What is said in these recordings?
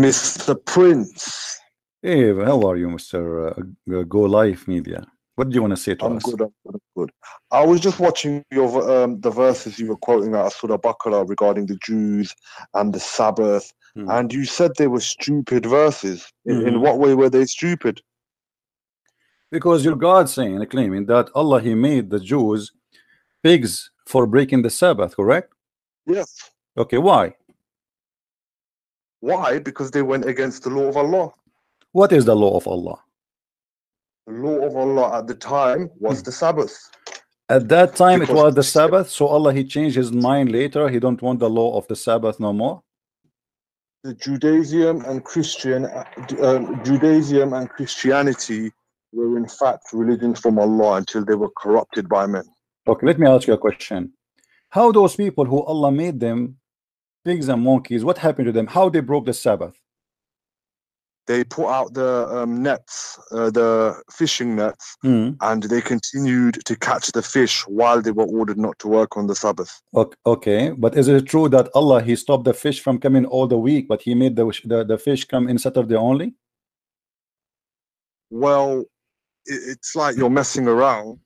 Mr. Prince. Hey, how are you, Mr. Go Live Media? What do you want to say to I'm us? good. I'm good. I was just watching your the verses you were quoting out of Surah Baqarah regarding the Jews and the Sabbath, and you said they were stupid verses. In what way were they stupid? Because your God saying and claiming that Allah He made the Jews pigs for breaking the Sabbath, correct? Yes. Okay, why? Why? Because they went against the law of Allah. What is the law of Allah? The law of Allah at the time was the Sabbath. At that time Because it was the Sabbath, so Allah He changed His mind later. He don't want the law of the Sabbath no more. The Judaism and Christianity were in fact religions from Allah until they were corrupted by men. Okay, let me ask you a question. How those people who Allah made them pigs and monkeys, what happened to them? How they broke the Sabbath? They put out the nets, the fishing nets, and they continued to catch the fish while they were ordered not to work on the Sabbath. Okay, but is it true that Allah He stopped the fish from coming all the week, but He made the fish come in Saturday only? Well, it's like you're messing around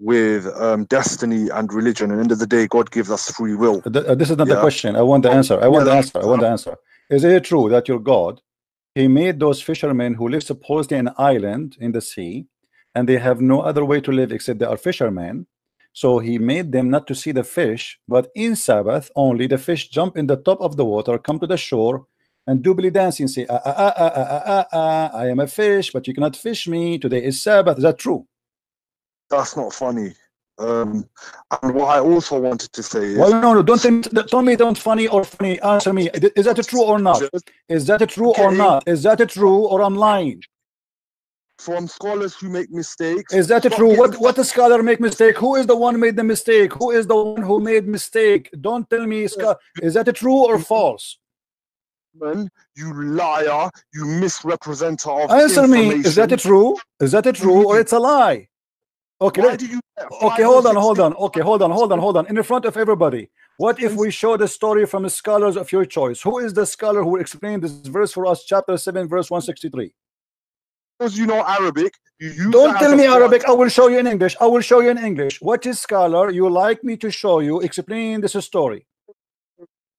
with destiny and religion. And at the end of the day, God gives us free will. This is not the question. I want the answer. I want the answer. I want the answer. Is it true that your God He made those fishermen who live supposedly in an island in the sea, and they have no other way to live except they are fishermen? So He made them not to see the fish, but in Sabbath only the fish jump in the top of the water, come to the shore, and do belly dancing, say, I am a fish, but you cannot fish me. Today is Sabbath. Is that true? That's not funny. And what I also wanted to say is, well, no, don't tell me don't funny or funny. Answer me. Is that true or not? Is that true or not? Is that true or I'm lying? From scholars who make mistakes. Is that true? What a scholar make mistake? Who is the one who made the mistake? Who is the one who made mistake? Don't tell me. Is that true or false? Man, you liar! You misrepresenter of Answer me. Is that true? Is that true or it's a lie? Okay, okay, hold on. Okay, hold on. In the front of everybody, what if we show the story from the scholars of your choice? Who is the scholar who explained this verse for us? Chapter 7, verse 163. Because you know Arabic. Don't tell me Arabic. I will show you in English. I will show you in English. What is scholar you like me to show you? Explain this story.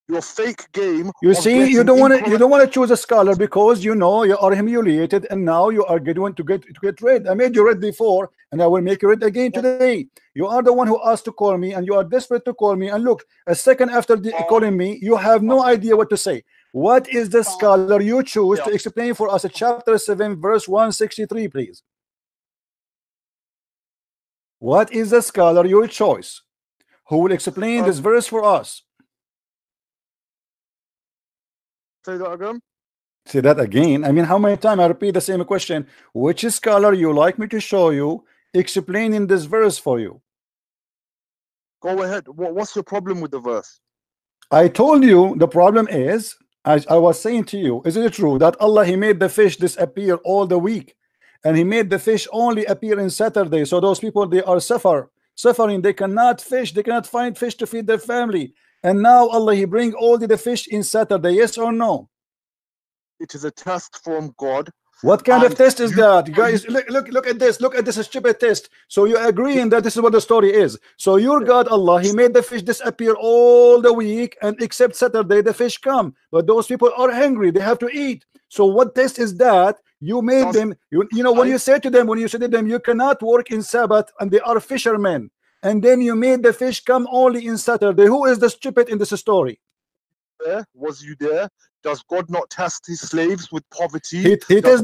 Your fake game. You see, you don't want to choose a scholar because you know you are humiliated, and now you are going to get red. I made you red before, and I will make you red again today. You are the one who asked to call me, and you are desperate to call me. And look, a second after calling me, you have no idea what to say. What is the scholar you choose to explain for us? Chapter 7, verse 163, please. What is the scholar your choice who will explain this verse for us? Say that again. Say that again. I mean, how many times I repeat the same question? Which scholar you like me to show you explaining this verse for you? Go ahead. What's your problem with the verse? I told you the problem is, as I was saying to you, is it true that Allah He made the fish disappear all the week, and He made the fish only appear in Saturday? So those people, they are suffering. They cannot fish. They cannot find fish to feed their family. And now Allah He bring all the fish in Saturday. Yes or no? It is a test from God. What kind of test is that, guys? Look at this. Look at this stupid test. So you agreeing that this is what the story is? So your God Allah, He made the fish disappear all the week, and except Saturday the fish come. But those people are hungry. They have to eat. So what test is that? You made them. You know when you say to them, you cannot work in Sabbath, and they are fishermen. And then you made the fish come only in Saturday. Who is the stupid in this story? Was you there? Does God not test His slaves with poverty? He is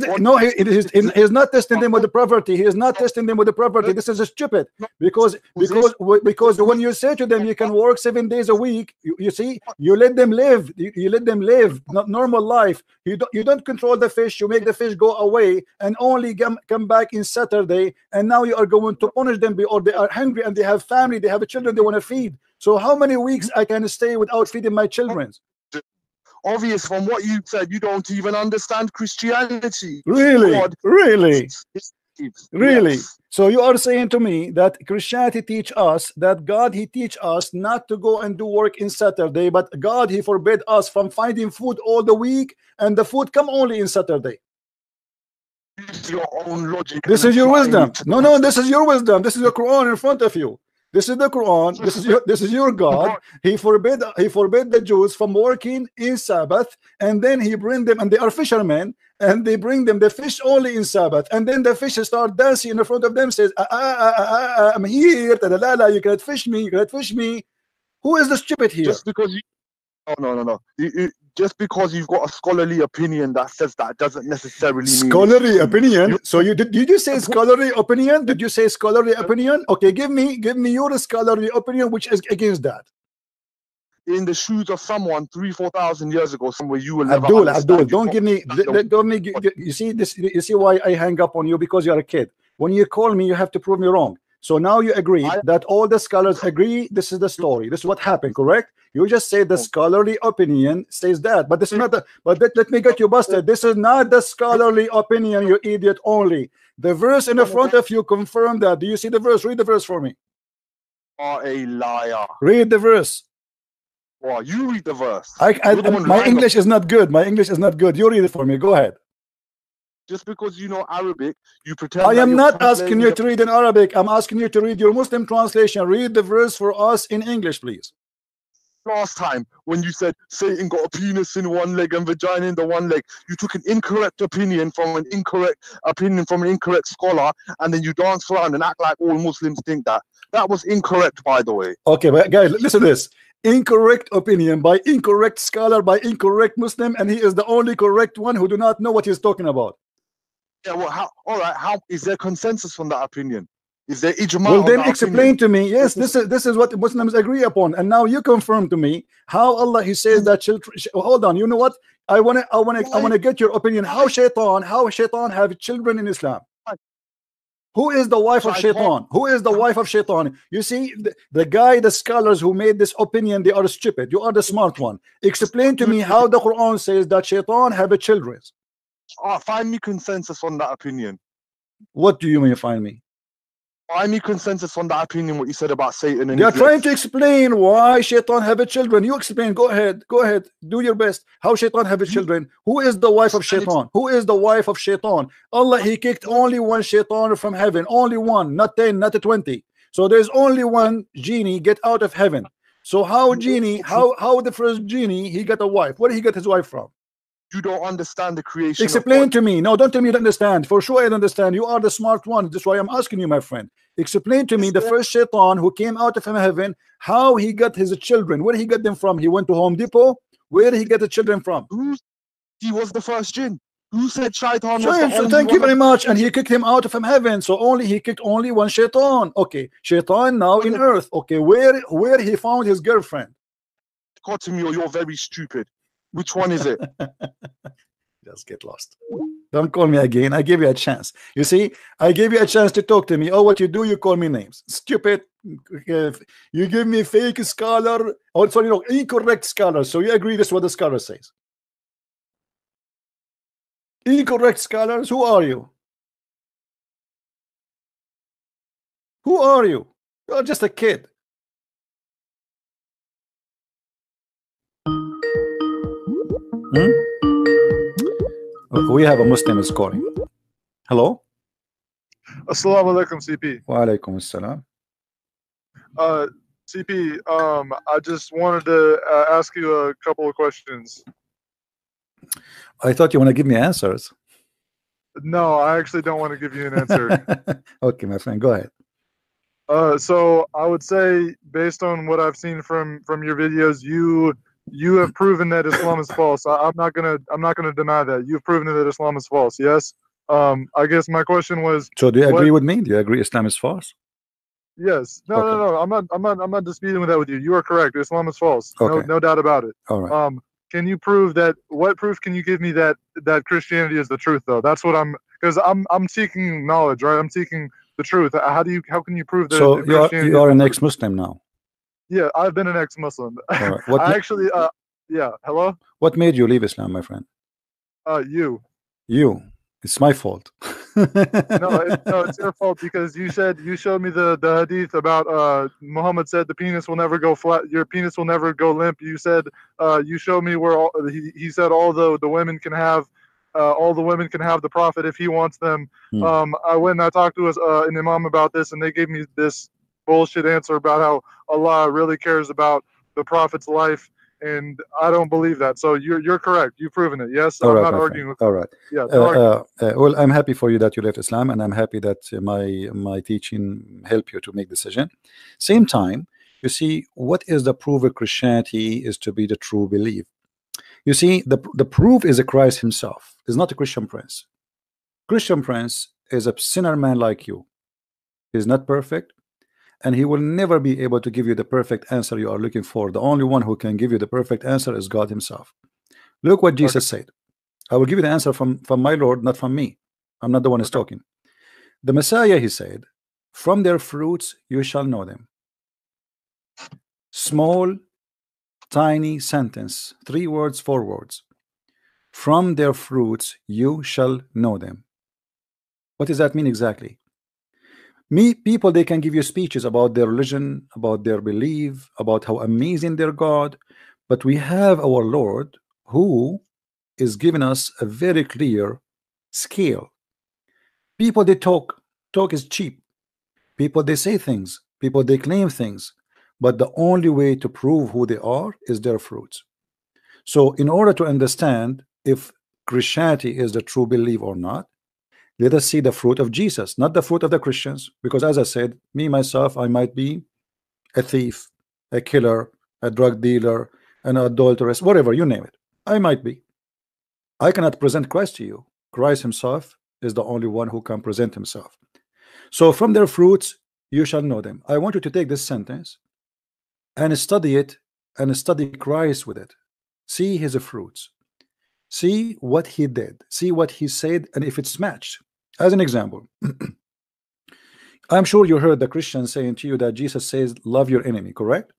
not testing them with the poverty. He is not testing them with the poverty. This is stupid because when you say to them you can work 7 days a week, you see, you let them live. You let them live not normal life. You don't control the fish. You make the fish go away and only come back in Saturday. And now you are going to punish them or they are hungry and they have family. They have children they want to feed. So how many weeks I can stay without feeding my children? Obvious from what you said, you don't even understand Christianity. Really? God, really? Really? Yes. So you are saying to me that Christianity teach us that God, he teach us not to go and do work in Saturday, but God, he forbid us from finding food all the week, and the food come only in Saturday. This is your own logic. This is your wisdom. No, this is your wisdom. This is the Quran in front of you. This is the Quran. This is your God. He forbid the Jews from working in Sabbath, and then he bring them, and they are fishermen, and they bring them the fish only in Sabbath, and then the fish start dancing in front of them, says, I'm here, you cannot fish me, you cannot fish me. Who is the stupid here? Just because you no. Just because you've got a scholarly opinion that says that doesn't necessarily mean scholarly opinion. So did you say scholarly opinion? Did you say scholarly opinion? Okay, give me your scholarly opinion which is against that. In the shoes of someone 3,000-4,000 years ago, somewhere you will never Abdul, don't give me. You see this? You see why I hang up on you? Because you are a kid. When you call me, you have to prove me wrong. So now you agree that all the scholars agree this is the story. This is what happened, correct? You just say the scholarly opinion says that, but this is not the. But let me get you busted. This is not the scholarly opinion, you idiot. Only the verse in the front of you confirm that. Do you see the verse? Read the verse for me. Are a liar. Read the verse. Well, you read the verse. My English is not good. My English is not good. You read it for me. Go ahead. Just because you know Arabic, you pretend. I am not asking you to read in Arabic. I'm asking you to read your Muslim translation. Read the verse for us in English, please. Last time when you said Satan got a penis in one leg and vagina in the one leg, you took an incorrect opinion from an incorrect scholar, and then you dance around and act like all Muslims think that. That was incorrect, by the way. Okay, but guys, listen to this. Incorrect opinion by incorrect scholar by incorrect Muslim, and he is the only correct one who do not know what he's talking about. Yeah, well, how is there consensus on that opinion? Is there ijma? Well, then explain to me. Yes, this is what Muslims agree upon, and now you confirm to me how Allah he says that children. Hold on, you know what? I wanna get your opinion. How shaitan have children in Islam? Who is the wife of shaitan? Who is the wife of shaitan? You see, the scholars who made this opinion, they are stupid. You are the smart one. Explain to me how the Quran says that shaitan have children. Find me consensus on that opinion. What do you mean find me? Find me consensus on that opinion, what you said about Satan. And they are trying to explain why shaitan have children. You explain. Go ahead. Do your best. How shaitan have children? Who is the wife of shaitan? Who is the wife of shaitan? Allah, he kicked only one shaitan from heaven. Only one, not 10, not 20. So there's only one genie get out of heaven. So how the first genie, he got a wife? Where did he get his wife from? You don't understand the creation. Explain to me. No, don't tell me you don't understand. For sure I don't understand. You are the smart one. That's why I'm asking you, my friend. Explain to me the first shaitan who came out of heaven, how he got his children. Where did he get them from? He went to Home Depot. Where did he get the children from? He was the first jinn. Who said shaitan was the so thank you very much. And he kicked him out of heaven. So he kicked only one shaitan. Okay. Shaitan now in earth. Okay. Where he found his girlfriend? God to me, or you're very stupid. Which one is it? Just get lost. Don't call me again. I gave you a chance. You see, I gave you a chance to talk to me. Oh, what you do, you call me names. Stupid. You give me fake scholar. Oh, sorry, no, incorrect scholar. So you agree this is what the scholar says. Incorrect scholars. Who are you? Who are you? You're just a kid. We have a Muslim is calling. Hello. Assalamu alaikum, CP. Wa alaikum assalam. CP, I just wanted to ask you a couple of questions. I thought you want to give me answers. No, I actually don't want to give you an answer. Okay, my friend, go ahead. So I would say, based on what I've seen from your videos, you have proven that Islam is false. I'm not gonna deny that. You've proven that Islam is false. Yes. I guess my question was. So do you agree with me? Do you agree Islam is false? Yes. No. Okay. No. I'm not disputing with that with you. You are correct. Islam is false. Okay. No doubt about it. All right. Can you prove that? What proof can you give me that Christianity is the truth, though? That's what because I'm seeking knowledge, right? I'm seeking the truth. How can you prove that? So you are an ex-Muslim now. Yeah, I've been an ex-Muslim. Right. I actually, yeah. Hello. What made you leave Islam, my friend? You. It's my fault. No, it's your fault because you showed me the hadith about Muhammad said the penis will never go flat. Your penis will never go limp. You said you showed me where he said all the women can have the prophet if he wants them. I went and I talked to an imam about this, and they gave me this bullshit answer about how Allah really cares about the prophet's life. And I don't believe that. So you're correct. You've proven it. Yes, All I'm right, not my arguing friend. with All right. Yeah. no argument. Well, I'm happy for you that you left Islam, and I'm happy that my teaching helped you to make decision. Same time, you see, what is the proof of Christianity is to be the true belief. You see, the proof is a Christ himself. Is not a Christian prince. Christian prince is a sinner man like you. He's not perfect, and he will never be able to give you the perfect answer you are looking for. The only one who can give you the perfect answer is God himself. Look what Jesus said. I will give you the answer from my Lord, not from me. I'm not the one who's talking. The Messiah, he said, from their fruits you shall know them. Small, tiny sentence, 3 words, 4 words. From their fruits you shall know them. What does that mean exactly? People, they can give you speeches about their religion, about their belief, about how amazing their God, but we have our Lord who is giving us a very clear scale. People, they talk is cheap. People, they say things. People, they claim things, but the only way to prove who they are is their fruits. So in order to understand if Christianity is the true belief or not, let us see the fruit of Jesus, not the fruit of the Christians. Because as I said, me myself, I might be a thief, a killer, a drug dealer, an adulteress, whatever, you name it. I might be. I cannot present Christ to you. Christ himself is the only one who can present himself. So from their fruits you shall know them. I want you to take this sentence and study it, and study Christ with it. See his fruits. See what he did. See what he said, and if it's matched. As an example, I'm sure you heard the Christians saying to you that Jesus says, love your enemy, correct?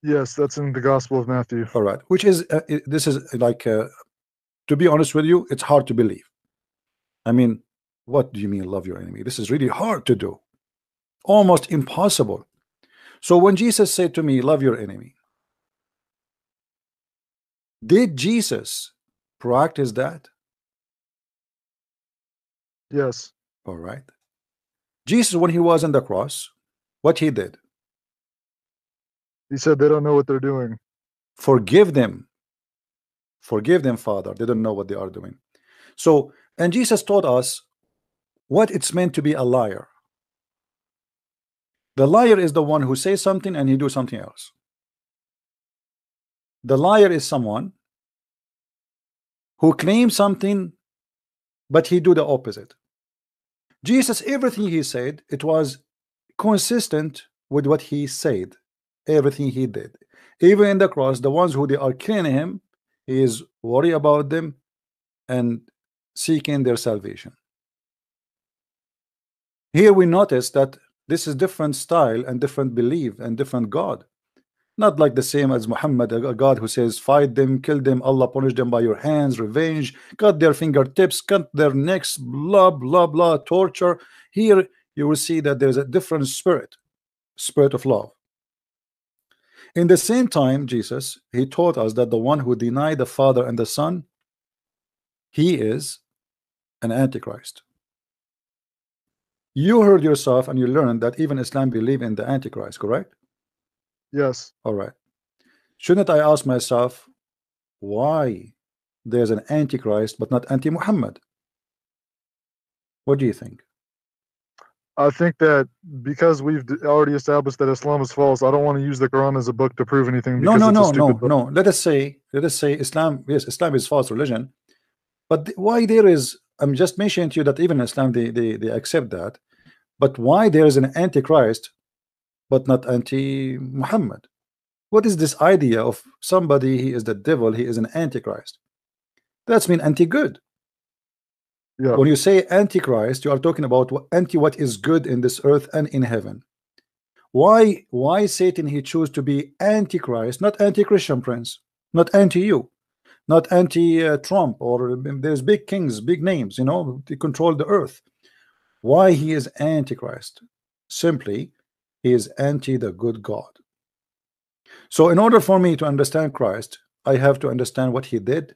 Yes, that's in the Gospel of Matthew. All right. Which is, this is like, to be honest with you, it's hard to believe. I mean, what do you mean love your enemy? This is really hard to do. Almost impossible. So when Jesus said to me, love your enemy, did Jesus practice that? Yes. All right. Jesus, when he was on the cross, what he did? He said they don't know what they're doing. Forgive them. Forgive them, Father. They don't know what they are doing. So, and Jesus taught us what it's meant to be a liar. The liar is the one who says something and he do something else. The liar is someone who claims something but he do the opposite. Jesus, everything he said, it was consistent with what he said. Everything he did, even in the cross, the ones who they are killing him, he is worried about them and seeking their salvation. Here we notice that this is different style and different belief and different God. Not like the same as Muhammad, a God who says fight them, kill them, Allah punish them by your hands, revenge, cut their fingertips, cut their necks, blah blah blah, torture. Here you will see that there's a different spirit of love. In the same time, Jesus, he taught us that the one who denied the Father and the Son, he is an antichrist. You heard yourself and you learned that even Islam believe in the antichrist, correct? Yes. All right. Shouldn't I ask myself why there's an antichrist but not anti-Muhammad? What do you think? I think that because we've already established that Islam is false, I don't want to use the Quran as a book to prove anything. No. Book. Let us say Islam. Yes, Islam is false religion, but why there is? I'm just mentioning to you that even Islam they accept that, but why there is an antichrist but not anti-Muhammad? What is this idea of somebody? He is the devil. He is an antichrist. That's mean anti-good. Yeah. When you say antichrist, you are talking about what is good in this earth and in heaven. Why Satan he choose to be antichrist, not anti-Christian prince, not anti-you, not anti-Trump, or there's big kings, big names, you know, to control the earth. Why he is antichrist? Simply, he is anti the good God. So in order for me to understand Christ, I have to understand what he did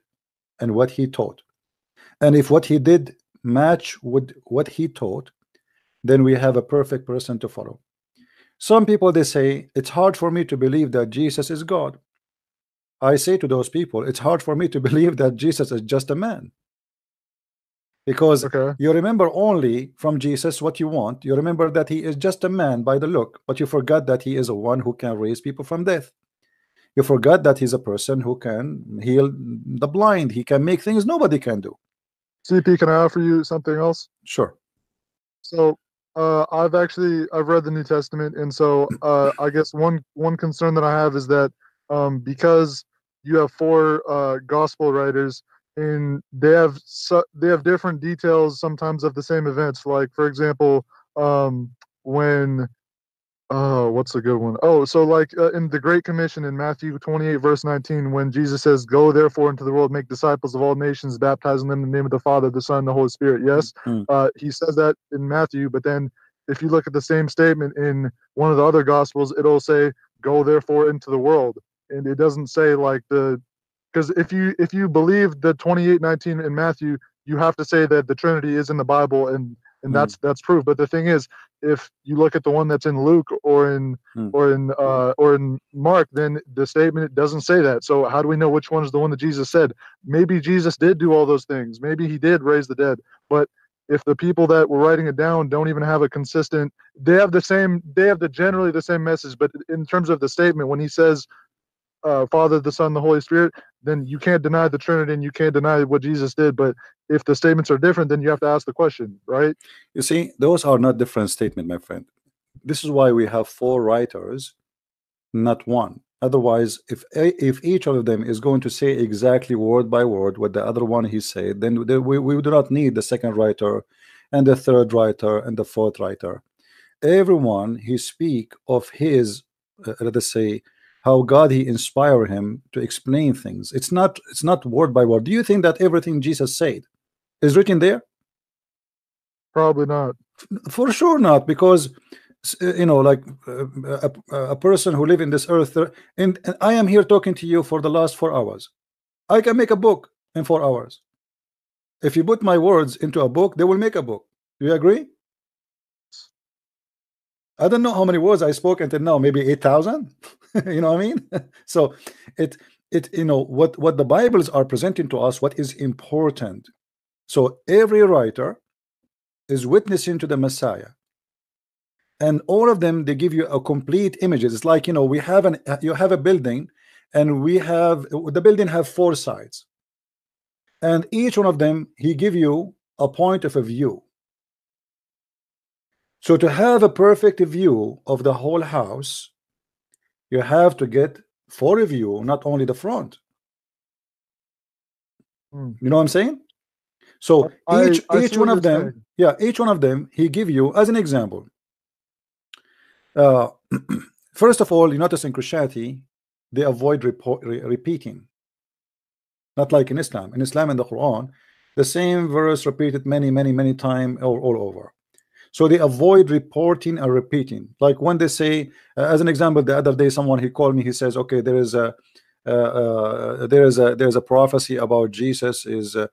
and what he taught. And if what he did match with what he taught, then we have a perfect person to follow. Some people, they say, it's hard for me to believe that Jesus is God. I say to those people, it's hard for me to believe that Jesus is just a man. Because you remember only from Jesus what you want. You remember that he is just a man by the look, but you forgot that he is a one who can raise people from death. You forgot that he's a person who can heal the blind. He can make things nobody can do. CP, can I offer you something else? Sure. So I've read the New Testament, and so I guess one concern that I have is that because you have 4 gospel writers, and they have different details sometimes of the same events. Like, for example, when what's a good one? Oh, so like in the Great Commission in Matthew 28 verse 19, when Jesus says, "Go therefore into the world, make disciples of all nations, baptizing them in the name of the Father, the Son, and the Holy Spirit." Yes, he says that in Matthew, but then if you look at the same statement in one of the other Gospels, it'll say, "Go therefore into the world," and it doesn't say like because if you believe the 28:19 in Matthew, you have to say that the Trinity is in the Bible, and that's proof. But the thing is, if you look at the one that's in Luke or in Mark, then the statement doesn't say that. So how do we know which one is the one that Jesus said? Maybe Jesus did do all those things. Maybe he did raise the dead. But if the people that were writing it down don't even have a consistent, they have generally the same message. But in terms of the statement, when he says Father, the Son, the Holy Spirit, then you can't deny the Trinity and you can't deny what Jesus did. But if the statements are different, then you have to ask the question, right? You see, those are not different statements, my friend. This is why we have 4 writers, not one. Otherwise, if each of them is going to say exactly word by word what the other one he said, then we do not need the second writer and the third writer and the fourth writer. Everyone he speak of his let us say how God he inspired him to explain things. It's not word by word. Do you think that everything Jesus said is written there? Probably not. For sure not, because like a person who live in this earth, and I am here talking to you for the last 4 hours. I can make a book in 4 hours. If you put my words into a book, they will make a book. Do you agree? I don't know how many words I spoke until now, maybe 8,000. You know what I mean? So it what the Bibles are presenting to us, what is important. So every writer is witnessing to the Messiah, and all of them, they give you a complete images. It's like, we have you have a building, and the building have 4 sides, and each one of them he give you a point of a view. So to have a perfect view of the whole house, you have to get 4 view, not only the front. You know what I'm saying? So each one of them, each one of them he give you as an example. First of all, you notice in Christianity they avoid repeating, not like in Islam. In Islam and the Quran, the same verse repeated many times all over. So they avoid reporting and repeating. Like when they say, as an example, the other day someone he called me, he says, okay, there is a prophecy about Jesus is and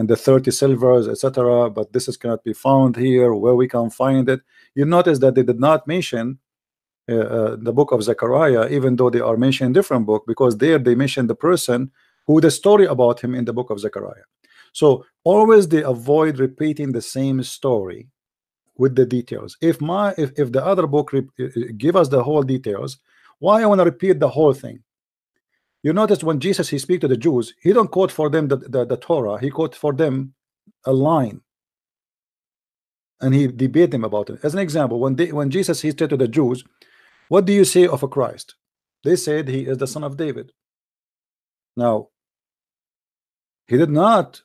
the 30 silvers, etc., but this cannot be found here where we can find it. You notice that they did not mention the book of Zechariah, even though they are mentioned in different book, because there they mention the person who the story about him in the book of Zechariah. So always they avoid repeating the same story with the details. If the other book give us the whole details, why I want to repeat the whole thing? You notice when Jesus he speak to the Jews, he don't quote for them the Torah, he quote for them a line, and he debate them about it. As an example, when Jesus he said to the Jews, what do you say of a Christ? They said he is the son of David. Now he did not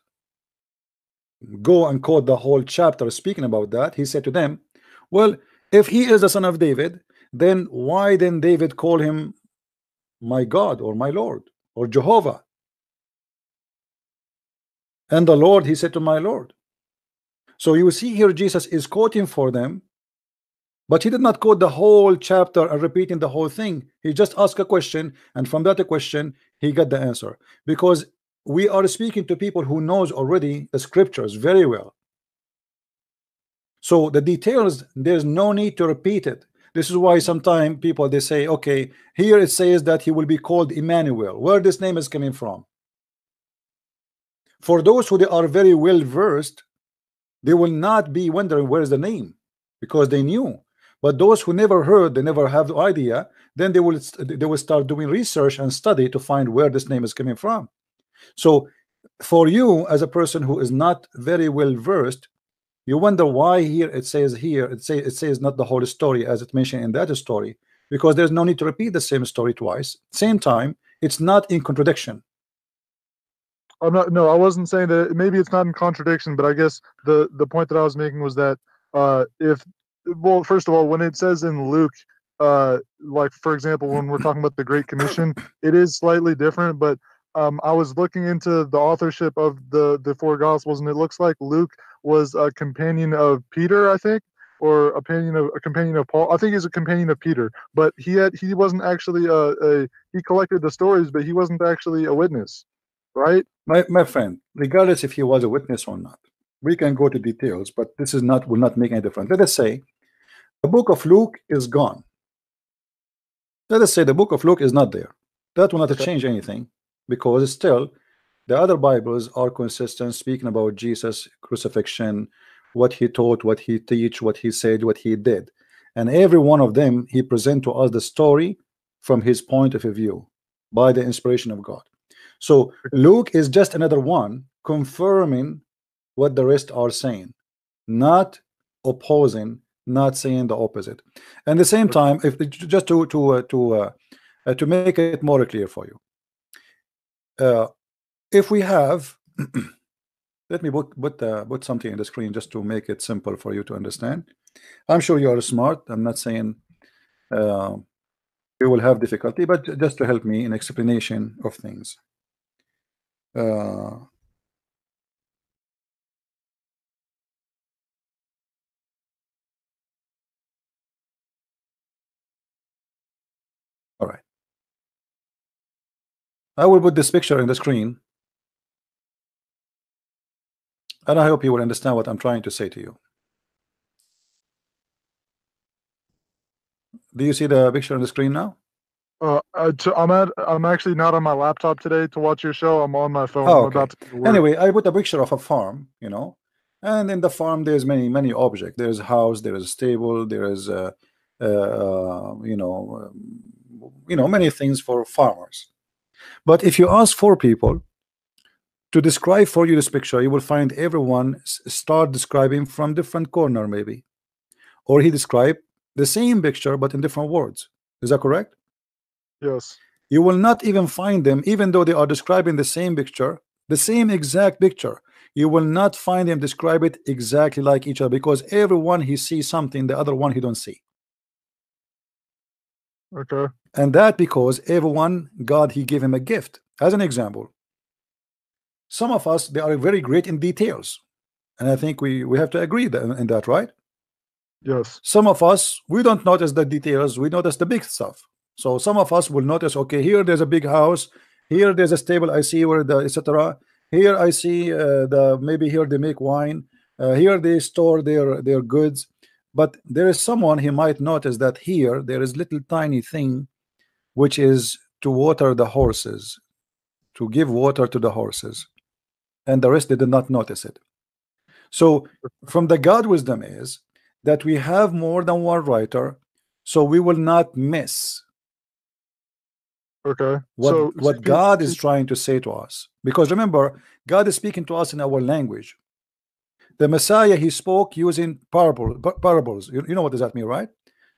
go and quote the whole chapter speaking about that. He said to them, well, if he is the son of David, then why then David call him my God or my Lord or Jehovah? And the Lord, he said to my Lord. So you see here Jesus is quoting for them, but he did not quote the whole chapter and repeating the whole thing. He just asked a question, and from that question he got the answer, because we are speaking to people who knows already the scriptures very well. So the details, there's no need to repeat it. This is why sometimes people, they say, okay, here it says that he will be called Emmanuel. Where this name is coming from? For those who they are very well versed, they will not be wondering where is the name, because they knew. But those who never heard, they never have the idea, then they will start doing research and study to find where this name is coming from. So for you as a person who is not very well versed, you wonder why here it says it says not the whole story as it mentioned in that story, because there's no need to repeat the same story twice. Same time, it's not in contradiction. No, I wasn't saying that. Maybe it's not in contradiction, but I guess the point that I was making was that well, first of all, when it says in Luke, like for example, when we're talking about the Great Commission, it is slightly different. But I was looking into the authorship of the four Gospels, and it looks like Luke was a companion of Peter, I think, or a companion of Paul. I think he's a companion of Peter, but he wasn't actually he collected the stories, but he wasn't actually a witness, right? My friend, regardless if he was a witness or not, we can go to details, but this is not will not make any difference. Let us say the book of Luke is gone. Let us say the book of Luke is not there. That will not change anything, because still the other Bibles are consistent, speaking about Jesus' crucifixion, what he taught, what he teach, what he said, what he did, and every one of them he present to us the story from his point of view by the inspiration of God. So Luke is just another one confirming what the rest are saying, not opposing, not saying the opposite. And at the same time, if just to make it more clear for you, if we have let me put something in the screen just to make it simple for you to understand. I'm sure you are smart. I'm not saying you will have difficulty, but just to help me in explanation of things. All right, I will put this picture in the screen, and I hope you will understand what I'm trying to say to you. Do you see the picture on the screen now? I'm actually not on my laptop today to watch your show. I'm on my phone. Oh, I'm okay. about to go to work. Anyway, I put a picture of a farm, you know, and in the farm there's many objects. There's a house, there is a stable, there is many things for farmers. But if you ask four people to describe for you this picture, you will find everyone start describing from different corner, maybe, or he described the same picture but in different words. Is that correct? Yes. You will not even find them, even though they are describing the same picture, the same exact picture. You will not find them describe it exactly like each other, because everyone he sees something, the other one he don't see. Okay. And that because everyone, God, he gave him a gift. As an example, some of us, they are very great in details, and I think we have to agree in that, right? Yes. Some of us, we don't notice the details, we notice the big stuff. So some of us will notice, okay, here there's a big house, here there's a stable, I see where the etc. Here I see maybe here they make wine, here they store their goods. But there is someone, he might notice that here there is little tiny thing which is to water the horses, to give water to the horses, and the rest they did not notice it. So from the God wisdom is that we have more than one writer, so we will not miss Okay. what God is trying to say to us. Because remember, God is speaking to us in our language. The Messiah, he spoke using parables. You know what does that mean, right?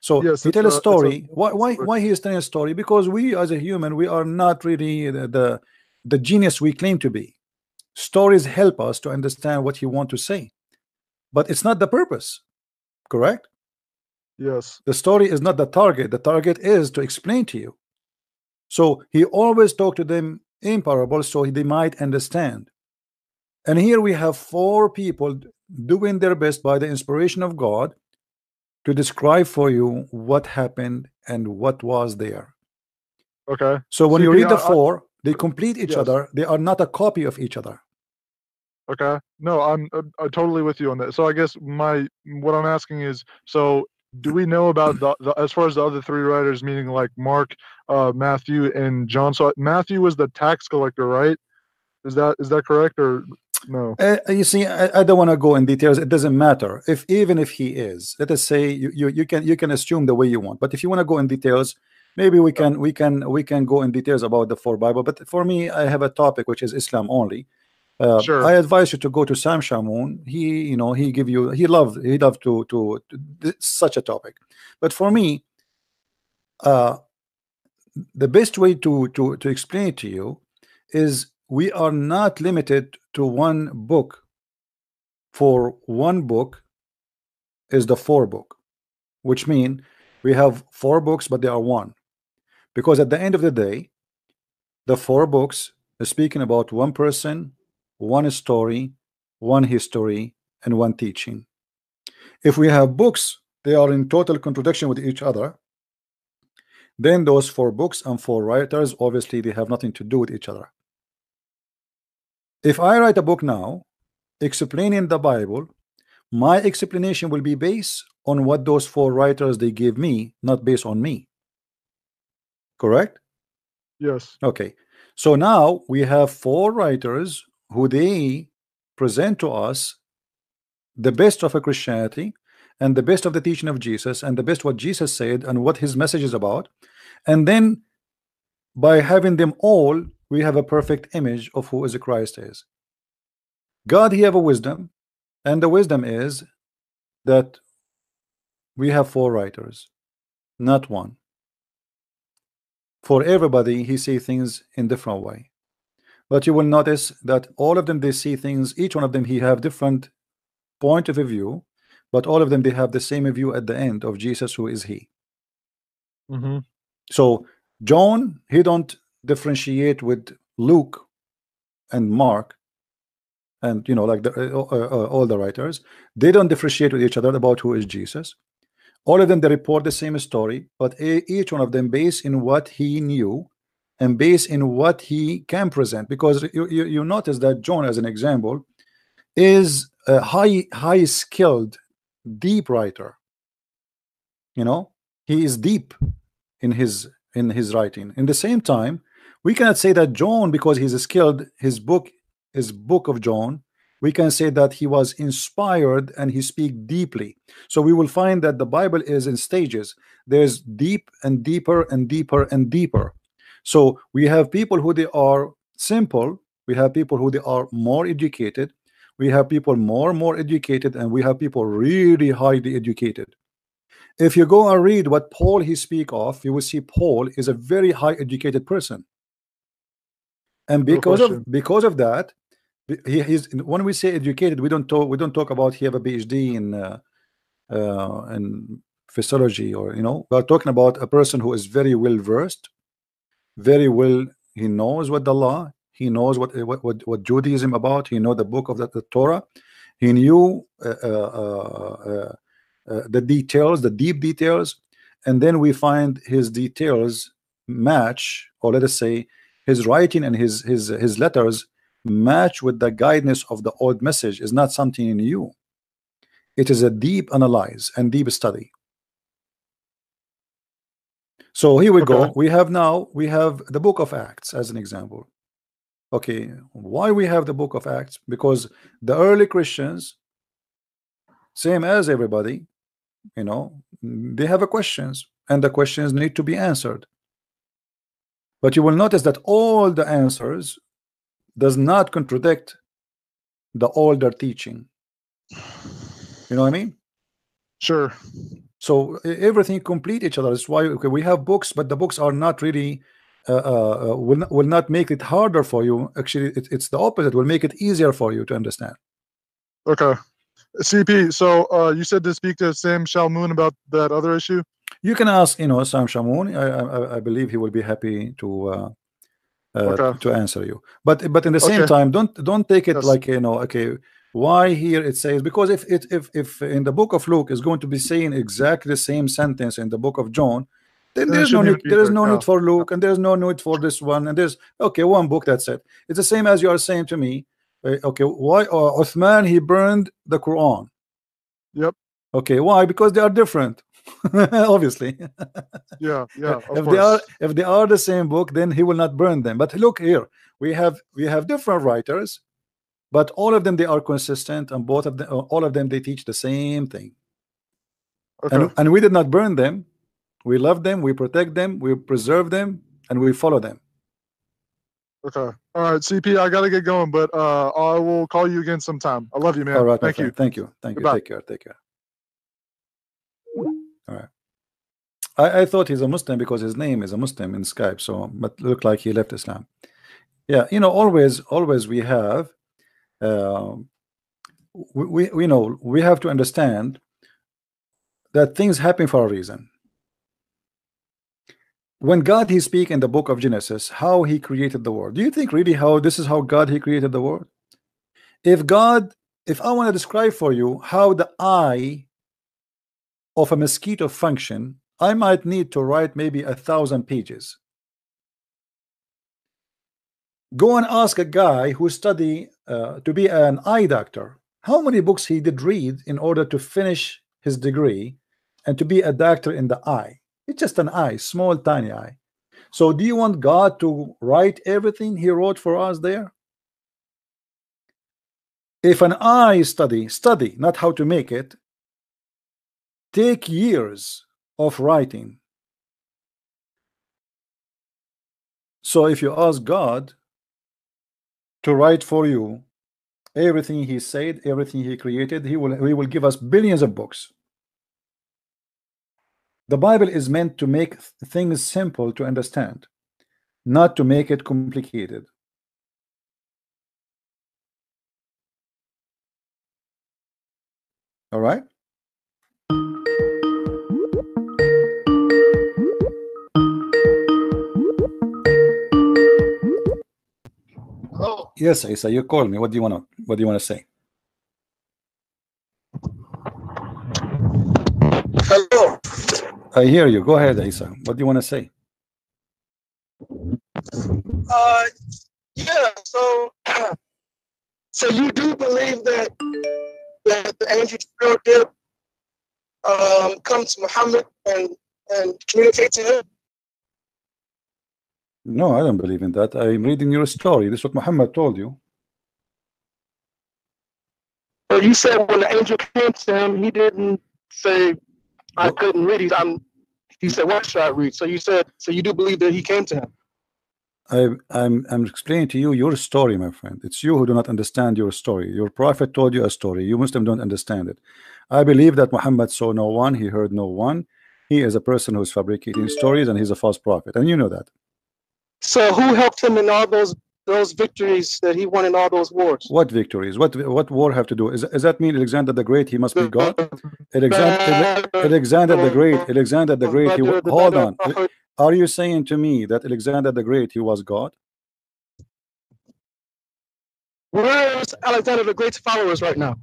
So yes, he tell a story. Why he is telling a story? Because we as a human, we are not really the genius we claim to be. Stories help us to understand what he want to say, but it's not the purpose. Correct? Yes. The story is not the target. The target is to explain to you. So he always talked to them in parables so they might understand. And here we have 4 people doing their best by the inspiration of God to describe for you what happened and what was there. Okay. So when you CP, read the 4, they complete each Yes. other. They are not a copy of each other. Okay. No, I'm totally with you on that. So I guess what I'm asking is, so do we know about the as far as the other 3 writers, meaning like Mark, Matthew, and John? So Matthew was the tax collector, right? Is that correct or no? You see, I don't want to go in details. It doesn't matter even if he is. Let us say you can assume the way you want. But if you want to go in details, maybe we can go in details about the 4 Bible. But for me, I have a topic which is Islam only. Sure. I advise you to go to Sam Shamoun. He loved to such a topic. But for me, the best way to explain it to you is we are not limited to one book. For one book is the 4 book, which means we have 4 books, but they are one. Because at the end of the day, the 4 books are speaking about one person, one story, one history, and one teaching. If we have books, they are in total contradiction with each other. Then those 4 books and 4 writers, obviously, they have nothing to do with each other. If I write a book now explaining the Bible, my explanation will be based on what those 4 writers they gave me, not based on me. Correct? Yes. Okay. So now we have 4 writers who they present to us the best of a Christianity and the best of the teaching of Jesus and the best what Jesus said and what his message is about. And then by having them all, we have a perfect image of who is Christ is. God, he have a wisdom, and the wisdom is that we have 4 writers, not one. For everybody, he see things in different way. But you will notice that all of them, they see things, each one of them, he have different point of view, but all of them, they have the same view at the end of Jesus, who is he. Mm-hmm. So John, he don't differentiate with Luke and Mark, and like all the writers, they don't differentiate with each other about who is Jesus. All of them, they report the same story, but each one of them based in what he knew and based in what he can present. Because you notice that John, as an example, is a high skilled, deep writer. He is deep in his writing. In the same time, we cannot say that John, because he's skilled, his book of John, we can say that he was inspired and he speak deeply. So we will find that the Bible is in stages. There's deep and deeper and deeper and deeper. So we have people who they are simple, we have people who they are more educated, we have people more educated, and we have people really highly educated. If you go and read what Paul he speak of, you will see Paul is a very high educated person. And because of that, he's, when we say educated, we don't talk about he have a PhD in physiology, or we're talking about a person who is very well versed, very well, he knows what the law, he knows what Judaism about, he know the book of the Torah, he knew the details, the deep details, and then we find his details match, or let us say his writing and his letters match with the guidance of the old message. Is not something new. It is a deep analyze and deep study. So here we go. We have the book of Acts as an example. Okay, why we have the book of Acts? Because the early Christians, same as everybody, they have questions, and the questions need to be answered. But you will notice that all the answers does not contradict the older teaching. You know what I mean? Sure. So everything complete each other. That's why we have books, but the books are not really will not make it harder for you. Actually, it's the opposite. Will make it easier for you to understand. Okay. CP, so you said to speak to Sam Shamoun about that other issue? You can ask, Sam Shamoun. I believe he will be happy to to answer you. But in the same time, don't take it like, you know, okay, why here it says, because if in the book of Luke is going to be saying exactly the same sentence in the book of John, then there's no need, need for Luke, and there's no need for this one, and there's one book, that's it. It's the same as you are saying to me, okay, why Uthman, he burned the Quran? Yep. Okay, why? Because they are different. Obviously. Yeah, if they are the same book, then he will not burn them. But look here, we have different writers, but all of them, they are consistent, and both of them, all of them, they teach the same thing. And we did not burn them. We love them, we protect them, we preserve them, and we follow them. Okay. All right, CP, I gotta get going, but I will call you again sometime. I love you, man. All right, thank you. Thank you. Goodbye. Take care. All right. I thought he's a Muslim because his name is a Muslim in Skype, so but looked like he left Islam. Yeah, you know, always we have we know we have to understand that things happen for a reason. When God, he speak in the book of Genesis how he created the world, do you think really this is how God, he created the world? If I want to describe for you how the eye of a mosquito function, I might need to write maybe 1,000 pages. Go and ask a guy who study to be an eye doctor how many books he did read in order to finish his degree and to be a doctor in the eye. It's just an eye, small tiny eye. So do you want God to write everything he wrote for us there? If an eye study, not how to make it, take years of writing. So if you ask God to write for you everything he said, everything he created, he will give us billions of books. The Bible is meant to make things simple to understand, not to make it complicated. All right? Hello. Yes, Isa, you called me. What do you want to say? Hello. I hear you. Go ahead, Isa. What do you want to say? Yeah. So you do believe that the angel Gabriel did come to Muhammad and communicate to him? No, I don't believe in that. I'm reading your story. This is what Muhammad told you. Well, you said when the angel came to him, he didn't say, I couldn't read. He said, what should I read? So you said, so you do believe that he came to him? I'm explaining to you your story, my friend. It's you who do not understand your story. Your prophet told you a story. You Muslims don't understand it. I believe that Muhammad saw no one. He heard no one. He is a person who's fabricating stories, and he's a false prophet. And you know that. So who helped him in all those victories that he won in all those wars? What victories? What war have to do? Does that mean Alexander the Great, he must be God? Alexander the Great, hold on. Are you saying to me that Alexander the Great, he was God? Where is Alexander the Great's followers right now?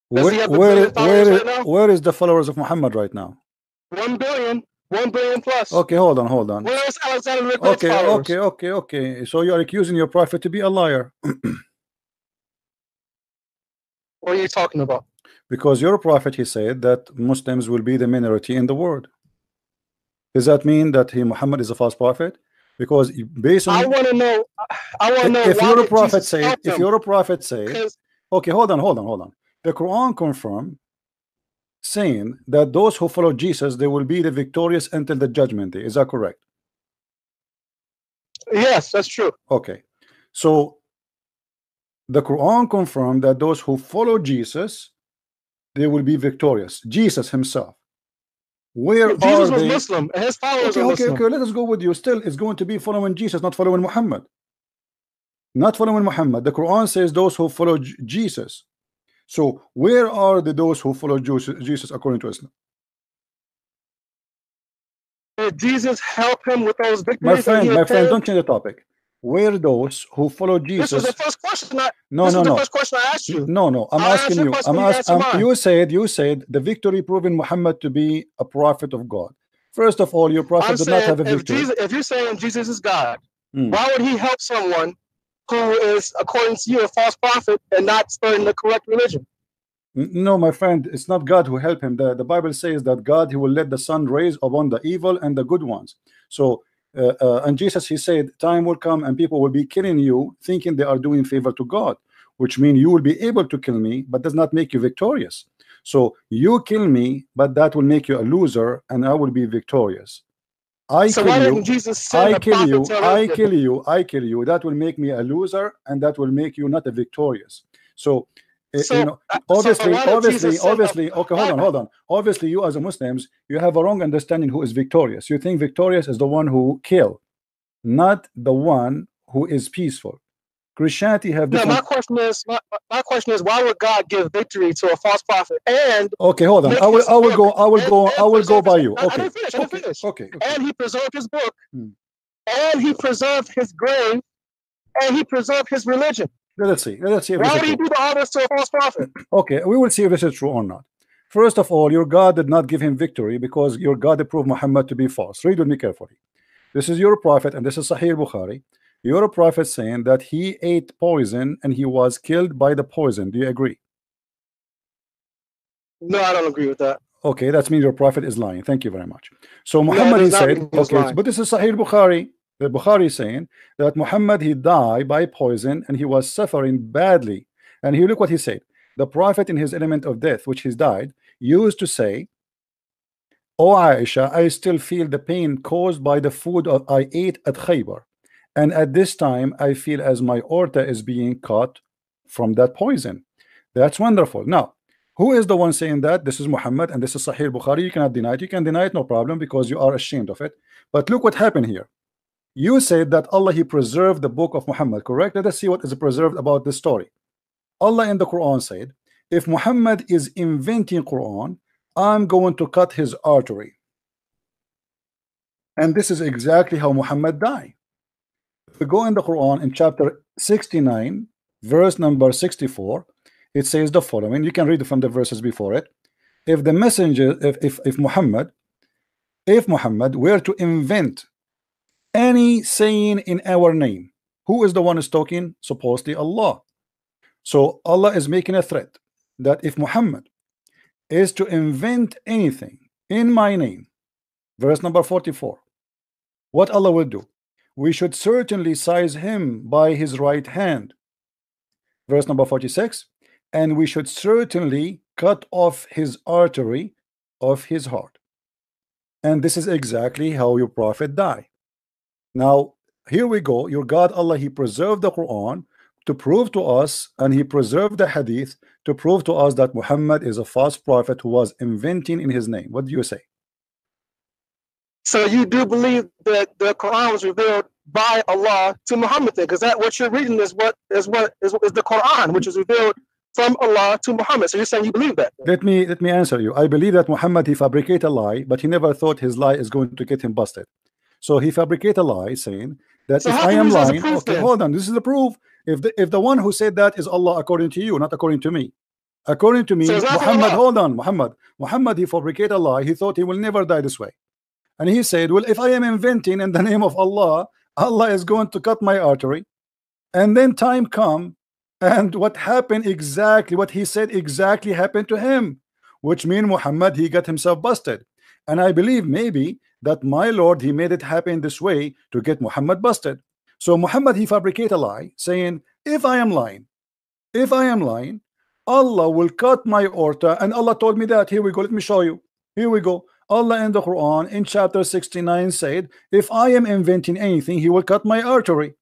Where is the followers of Muhammad right now? 1 billion. 1 billion plus. Okay, hold on. Where is Alexander the Great's followers? Okay. So you are accusing your prophet to be a liar. What are you talking about? Because your prophet, he said that Muslims will be the minority in the world. Does that mean that Muhammad is a false prophet? Because based on, I want to know. If you're a prophet say, okay, hold on. The Quran confirms, saying that those who follow Jesus, they will be the victorious until the judgment day. Is that correct? Yes, that's true. Okay, so the Quran confirmed that those who follow Jesus, they will be victorious. Jesus himself. Jesus was Muslim, and his followers are Muslim. Okay, let us go with you. Still, it's going to be following Jesus, not following Muhammad. Not following Muhammad. The Quran says those who follow Jesus. So where are those who follow Jesus according to Islam? did Jesus help him with those victories? My friend, that he obtained? don't change the topic. Were those who followed Jesus? This was the first question. This No. was the first question I asked you. No. I'm I'll asking answer you. your question, you answer mine. You said the victory proving Muhammad to be a prophet of God. First of all, your prophet I'm did not saying have a victory. if you're saying Jesus is God, why would he help someone who is, according to you, a false prophet and not spreading the correct religion? No, my friend, it's not God who helped him. The Bible says that God, he will let the sun rise upon the evil and the good ones. So and Jesus, he said, time will come and people will be killing you thinking they are doing favor to God, which means you will be able to kill me, but does not make you victorious. So you kill me, but that will make you a loser and I will be victorious. I kill you, that will make me a loser and that will make you not a victorious. So you know, obviously, okay, hold on. Obviously, you as a Muslims, you have a wrong understanding who is victorious. You think victorious is the one who kill, not the one who is peaceful. Christianity have different. My question is, why would God give victory to a false prophet? And okay, hold on. I will go by you. Okay. I didn't finish. Okay. And he preserved his book, and he preserved his grave, and he preserved his religion. Let's see. Why would he do all this to a false prophet? Okay, we will see if this is true or not. First of all, your God did not give him victory because your God approved Muhammad to be false. Read with me carefully. This is your prophet, and this is Sahih Bukhari. Your prophet saying that he ate poison and he was killed by the poison. Do you agree? No, I don't agree with that. Okay, that means your prophet is lying. Thank you very much. So Muhammad, he said, okay, but this is Sahih Bukhari. The Bukhari is saying that Muhammad, he died by poison and he was suffering badly. And here look what he said. The prophet in his element of death, which he died, used to say, "O Aisha, I still feel the pain caused by the food I ate at Khaybar. And at this time, I feel as my aorta is being cut from that poison." That's wonderful. Now, who is the one saying that? This is Muhammad, and this is Sahih Bukhari. You cannot deny it. You can deny it, no problem, because you are ashamed of it. But look what happened here. You said that Allah, he preserved the book of Muhammad, correct? Let us see what is preserved about this story. Allah in the Quran said, if Muhammad is inventing Quran, I'm going to cut his artery. And this is exactly how Muhammad died. If we go in the Quran in chapter 69, verse number 64, it says the following. You can read it from the verses before it. If the messenger, if Muhammad were to invent any saying in our name, who is the one who's talking? Supposedly Allah. So Allah is making a threat that if Muhammad is to invent anything in my name, verse number 44, what Allah will do? We should certainly seize him by his right hand. Verse number 46, and we should certainly cut off his artery of his heart. And this is exactly how your prophet died. Now, here we go. Your God, Allah, he preserved the Quran to prove to us, and he preserved the Hadith to prove to us that Muhammad is a false prophet who was inventing in his name. What do you say? So you do believe that the Quran was revealed by Allah to Muhammad, then? Because that what you're reading is the Quran, which is revealed from Allah to Muhammad. So you're saying you believe that? Let me answer you. I believe that Muhammad, he fabricated a lie, but he never thought his lie is going to get him busted. So he fabricated a lie saying that if I am lying, okay, hold on, this is the proof. If the one who said that is Allah according to you, not according to me. According to me, so Muhammad, hold on, Muhammad, he fabricated a lie. He thought he will never die this way. And he said, well, if I am inventing in the name of Allah, Allah is going to cut my artery. And then time come, and what happened exactly, what he said exactly happened to him, which means Muhammad, he got himself busted. And I believe maybe that my Lord, he made it happen this way to get Muhammad busted. So Muhammad, he fabricated a lie saying, if I am lying, Allah will cut my aorta. And Allah told me that. Here we go. Let me show you. Here we go. Allah in the Quran in chapter 69 said, if I am inventing anything, he will cut my artery.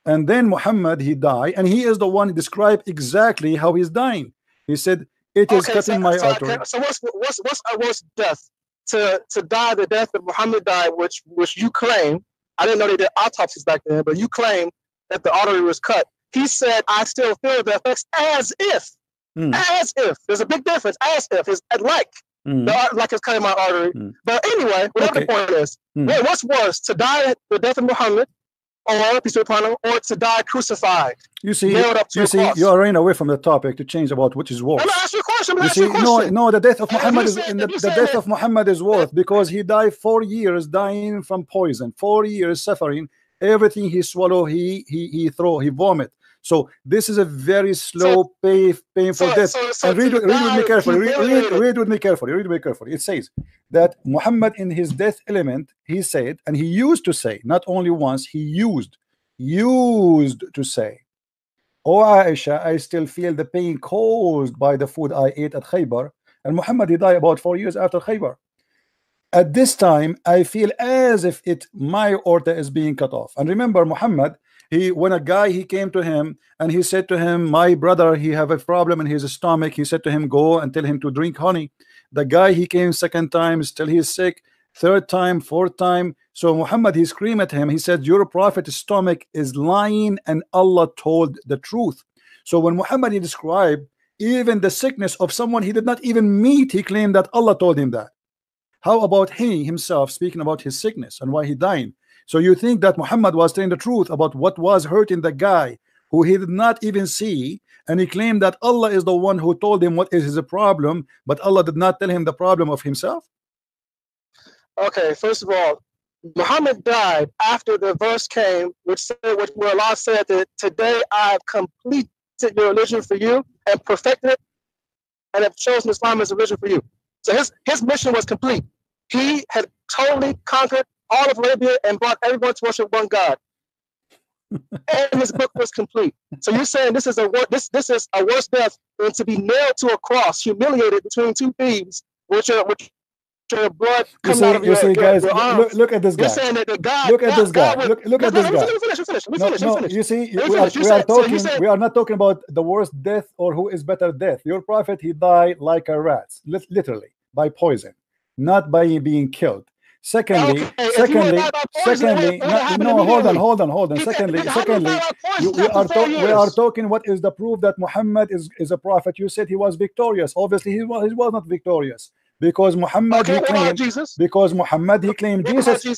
And then Muhammad, he died, and he is the one who described exactly how he's dying. He said, it is cutting my artery. So what's our worst death? To die the death that Muhammad died, which you claim, I didn't know they did autopsies back then, but you claim that the artery was cut. He said, I still feel the effects as if. As if. There's a big difference. As if. It's like. Like it's cutting my artery. But anyway, whatever the point is, what's worse, to die at the death of Muhammad, or peace be upon him, or to die crucified? You see, nailed up to a cross? you are running away from the topic to change about which is worse. I'm gonna ask you a question. You see, no, the death of Muhammad is the death of Muhammad is worse because he died 4 years dying from poison, 4 years suffering. Everything he swallow, he vomit. So this is a very slow, painful death. And read with me carefully. Read with me carefully. It says that Muhammad, in his death element, he said, and he used to say, not only once, he used to say, "Oh Aisha, I still feel the pain caused by the food I ate at Khaybar." And Muhammad, he died about 4 years after Khaybar. At this time, I feel as if my aorta is being cut off. And remember, Muhammad, when a guy came to him and he said to him, "My brother, he have a problem in his stomach," he said to him, "Go and tell him to drink honey." The guy, he came second time, still he is sick, third time, fourth time. So Muhammad, he screamed at him. He said, "Your prophet's stomach is lying and Allah told the truth." So when Muhammad, he described even the sickness of someone he did not even meet, he claimed that Allah told him that. How about he himself speaking about his sickness and why he died? So you think that Muhammad was telling the truth about what was hurting the guy who he did not even see, and he claimed that Allah is the one who told him what is his problem, but Allah did not tell him the problem of himself? Okay, first of all, Muhammad died after the verse came, where Allah said that today I have completed your religion for you and perfected it, and have chosen Islam as a religion for you. So his mission was complete. He had totally conquered all of Arabia and brought everyone to worship one God. And his book was complete. So you're saying this is a worse death than to be nailed to a cross, humiliated between two thieves, which are blood coming out of your guys, arms. Look at this guy. You're saying that the God. Look at this guy. Look at this guy. Let me finish. You see, we are not talking about the worst death or who is better death. Your prophet, he died like a rat, literally by poison, not by being killed. Secondly, no, hold on. Secondly, we are talking what is the proof that Muhammad is a prophet. You said he was victorious. Obviously, he was not victorious. Because Muhammad, he claimed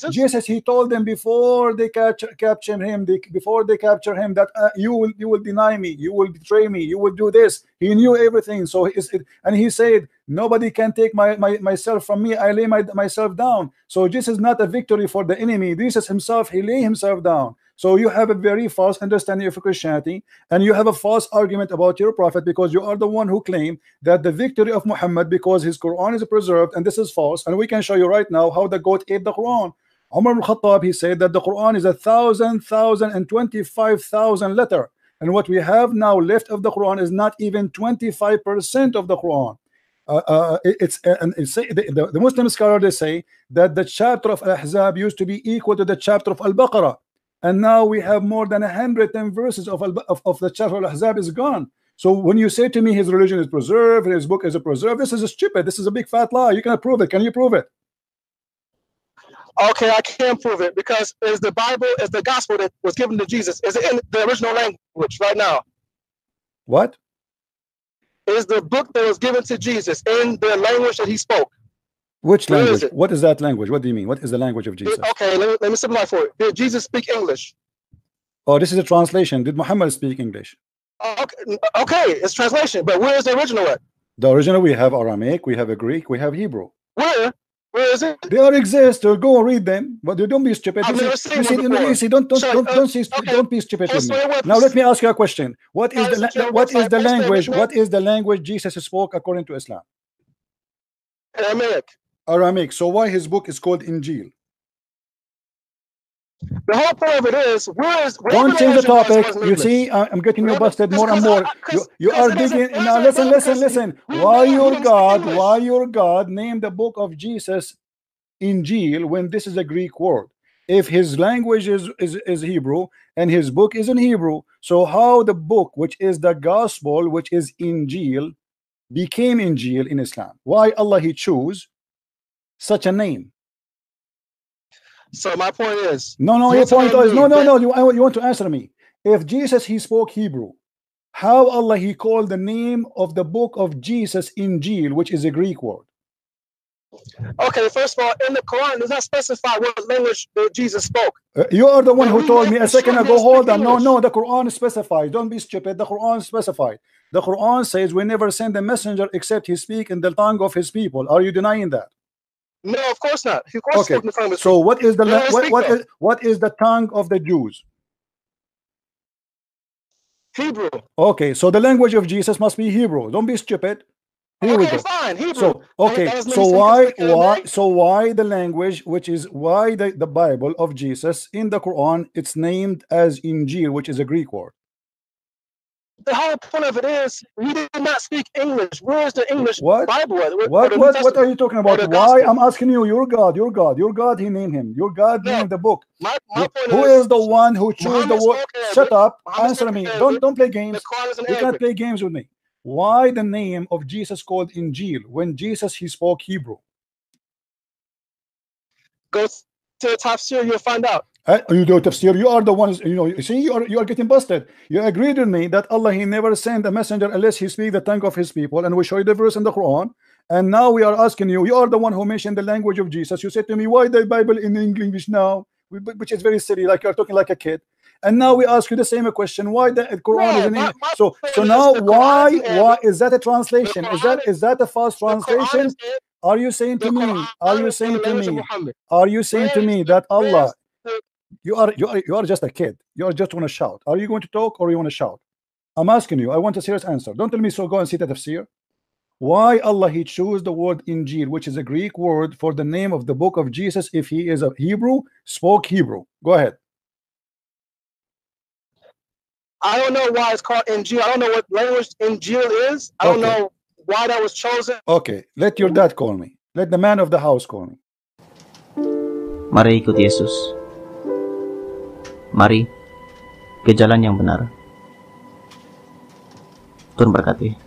Jesus, he told them before they capture him, that you will deny me, you will betray me, you will do this. He knew everything. So and he said, nobody can take myself from me. I lay myself down. So this is not a victory for the enemy. Jesus himself, he lay himself down. So you have a very false understanding of Christianity, and you have a false argument about your prophet, because you are the one who claim that the victory of Muhammad, because his Quran is preserved, and this is false. And we can show you right now how the goat ate the Quran. Umar ibn Khattab, he said that the Quran is 1,025,000 letter, and what we have now left of the Quran is not even 25% of the Quran. The Muslim scholar, they say that the chapter of Al-Ahzab used to be equal to the chapter of Al-Baqarah. And now we have more than 110 verses of the chapter of Al-Ahzab is gone. So when you say to me his religion is preserved, his book is preserved, this is stupid. This is a big fat lie. You cannot prove it. Can you prove it? Okay, I can't prove it, because is the Bible, is the gospel that was given to Jesus, is it in the original language right now? What? Is the book that was given to Jesus in the language that he spoke? Which language? What is that language? What do you mean? What is the language of Jesus? Okay, let me simplify for it. Did Jesus speak English? Oh, this is a translation. Did Muhammad speak English? Okay, it's translation. But where is the original at? The original, we have Aramaic, we have a Greek, we have Hebrew. Where is it? They all exist. Go read them. But don't be stupid. I've never seen them before. You see, don't be stupid with me. Now let me ask you a question. What is the language? What is the language Jesus spoke according to Islam? Aramaic. So why his book is called Injil? The whole point of it is, don't change the topic. You see, I'm getting you busted more and more. You are digging. Now listen. Why your God named the book of Jesus Injil when this is a Greek word? If his language is Hebrew and his book is in Hebrew, so how the book, which is the gospel, which is Injil, became Injil in Islam? Why Allah he chose such a name? So my point is, your point is no. You want to answer me. If Jesus he spoke Hebrew, how Allah he called the name of the book of Jesus Injil, which is a Greek word? Okay, first of all, in the Quran, it does not specify what language that Jesus spoke. You are the one who told me a second ago. Hold on. English. No, the Quran specifies. Don't be stupid. The Quran specified. The Quran says we never send a messenger except he speak in the tongue of his people. Are you denying that? No, of course not. Of course Okay. So what is the what is the tongue of the Jews? Hebrew. Okay, so the language of Jesus must be Hebrew. Don't be stupid. Here we go. Fine, Hebrew. So okay, so why the language, which is why the Bible of Jesus in the Quran, it's named as Injil, which is a Greek word. The whole point of it is we did not speak English. Where is the English What? Bible? What are you talking about? Why? I'm asking you. Your God. He named him. Your God named the book. My point who is the one who chose the word? Shut up. Answer me. Arabic. Don't play games. You can't Arabic. play games with me. Why the name of Jesus called Injil when Jesus he spoke Hebrew? Go to the tafsir, you'll find out. You do tafsir. You are the ones. You see, you are getting busted. You agreed with me that Allah he never sent a messenger unless he speak the tongue of his people, and we show you the verse in the Quran. And now we are asking you. You are the one who mentioned the language of Jesus. You said to me, why the Bible in English now? Which is very silly, like you're talking like a kid. And now we ask you the same question: why the Quran is in English? So now why is that a translation? Is that a false translation? Are you saying to me? Are you saying to me that Allah? You are just a kid. You are just want to shout. Are you going to talk or you want to shout? I'm asking you. I want a serious answer. Don't tell me so. Go and see the tafsir. Why Allah he chose the word Injil, which is a Greek word for the name of the book of Jesus, if he is a Hebrew, spoke Hebrew. Go ahead. I don't know why it's called Injil. I don't know what language Injil is. I don't know why that was chosen. Okay, let your dad call me. Let the man of the house call me. Mari ikut Yesus. Mari ke jalan yang benar. Tuhan berkati.